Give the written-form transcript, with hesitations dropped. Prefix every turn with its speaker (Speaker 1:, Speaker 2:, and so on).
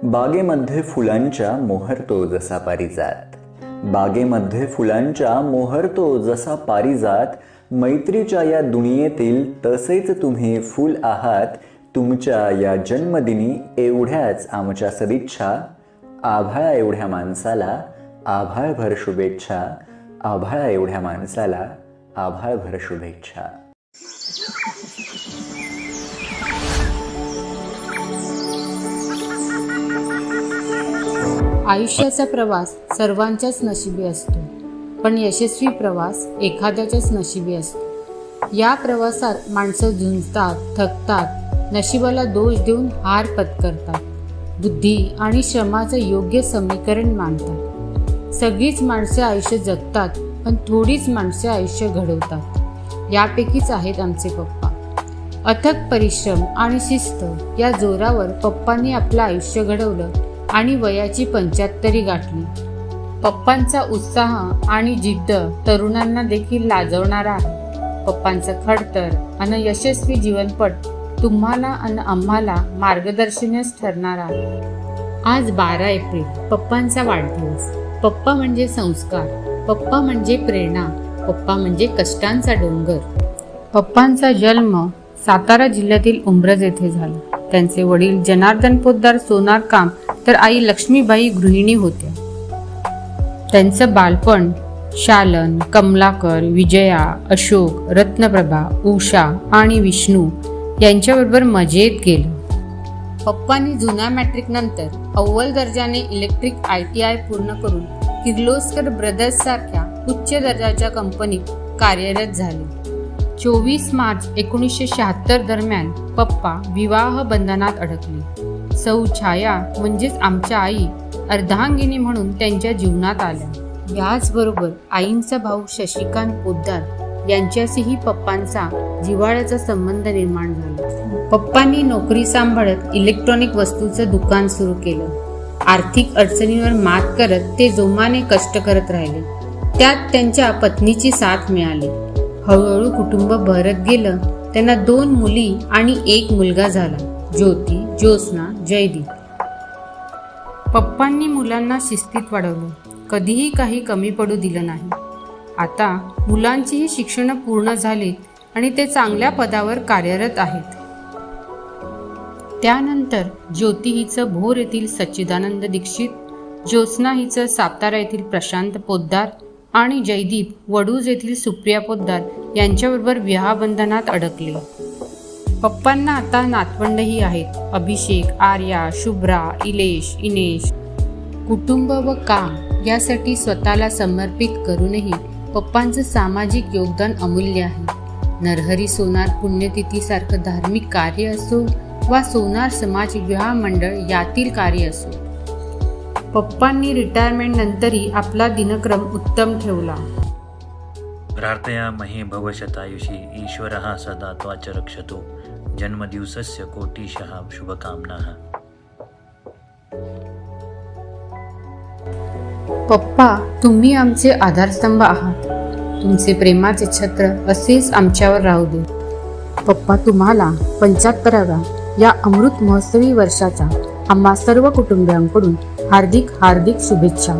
Speaker 1: बागेमध्ये फुलांच्या मोहरतो जसा पारिजात, बागेमध्ये फुलांच्या मोहरतो जसा पारिजात, मैत्रीच्या या दुनियेतील तसेच तुम्ही फुल आहात. तुमच्या या जन्मदिनी एवढ्याच आमच्या सदिच्छा. आभाळा एवढ्या माणसाला आभाळभर शुभेच्छा, आभाळा एवढ्या माणसाला आभाळभर शुभेच्छा.
Speaker 2: आयुष्याचा प्रवास सर्वांच्याच नशिबी असतो, पण यशस्वी प्रवास एखाद्याच्याच नशिबी असतो. या प्रवासात माणसं झुंजतात, थकतात, नशिबाला दोष देऊन हार पत्करतात, बुद्धी आणि श्रमाचं योग्य समीकरण मांडतात. सगळीच माणसे आयुष्य जगतात, पण थोडीच माणसे आयुष्य घडवतात. यापैकीच आहेत आमचे पप्पा. अथक परिश्रम आणि शिस्त या जोरावर पप्पांनी आपलं आयुष्य घडवलं आणि वयाची 75 गाठली. पप्पांचा उत्साह आणि जिद्द तरुणांना देखील लाजवणारा आहे. पप्पांचं खडतर आणि यशस्वी जीवनपट तुम्हाला आणि आम्हाला मार्गदर्शनच ठरणार आहे. आज 12 एप्रिल, पप्पांचा वाढदिवस. पप्पा म्हणजे संस्कार, पप्पा म्हणजे प्रेरणा, पप्पा म्हणजे कष्टांचा डोंगर. पप्पांचा जन्म सातारा जिल्ह्यातील उंब्रज येथे झाला. त्यांचे वडील जनार्दन पोद्दार सोनारकाम तर आई लक्ष्मीबाई गृहिणी होत्या. त्यांचं बालपण शालन, कमलाकर, विजया, अशोक, रत्नप्रभा, उषा आणि विष्णू यांच्याबरोबर मजेत गेलं. पप्पांनी जुना मॅट्रिक नंतर अव्वल दर्जाने इलेक्ट्रिक ITI पूर्ण करून किर्लोस्कर ब्रदर्स सारख्या उच्च दर्जाच्या कंपनीत कार्यरत झाले. 24 मार्च 1976 दरम्यान पप्पा विवाह बंधनात अडकले. सौ छाया म्हणजेच आमच्या आई अर्धांगिनी म्हणून त्यांच्या जीवनात आल्या. याचबरोबर आईंचा भाऊ शशिकांत पोद्दार यांच्याशीही पप्पांचा जिव्हाळ्याचा संबंध निर्माण झाला. पप्पांनी नोकरी सांभाळत इलेक्ट्रॉनिक वस्तूचं दुकान सुरू केलं. आर्थिक अडचणींवर मात करत ते जोमाने कष्ट करत राहिले. त्यात त्यांच्या पत्नीची साथ मिळाली. हळूहळू कुटुंब बहरत गेलं. त्यांना 2 मुली आणि 1 मुलगा झाला, ज्योती, ज्योत्स्ना, जयदीप. पप्पांनी मुलांना शिस्तीत वाढवलं, कधीही काही कमी पडू दिलं नाही. आता मुलांचीही शिक्षण पूर्ण झाली आणि ते चांगल्या पदावर कार्यरत आहेत. त्यानंतर ज्योती हिचं भोर येथील सच्चिदानंद दीक्षित, ज्योत्स्ना हिचं सातारा येथील प्रशांत पोद्दार आणि जयदीप वडूज येथील सुप्रिया पोद्दार यांच्याबरोबर विवाहबंधनात अडकले. पप्पांना आता नातवंडही आहेत, अभिषेक, आर्या, शुभ्रा, इलेश, इनेश. कुटुंब व काम यासाठी स्वतःला समर्पित करूनही पप्पांचं सामाजिक योगदान अमूल्य आहे. नरहरी सोनार पुण्यतिथीसारखं धार्मिक कार्य असो वा सोनार समाज विवाह मंडळ यातील कार्य असो, पप्पांनी रिटायरमेंट नंतरही आपला दिनक्रम उत्तम ठेवला.
Speaker 3: प्रार्थयामहे भवशतायुषी ईश्वरः सदा त्वाच रक्षतो. जन्मदिवसस्य कोटिशः शुभकामनाः.
Speaker 2: पप्पा, तुम्ही आमचे आधारस्तंभ आहात. तुमचे प्रेमाचे छत्र असेच आमच्यावर राहू दे. पप्पा, तुम्हाला 75व्या या अमृत महोत्सवी वर्षाच्या आम्हा सर्व कुटुंबियांकडून हार्दिक शुभेच्छा.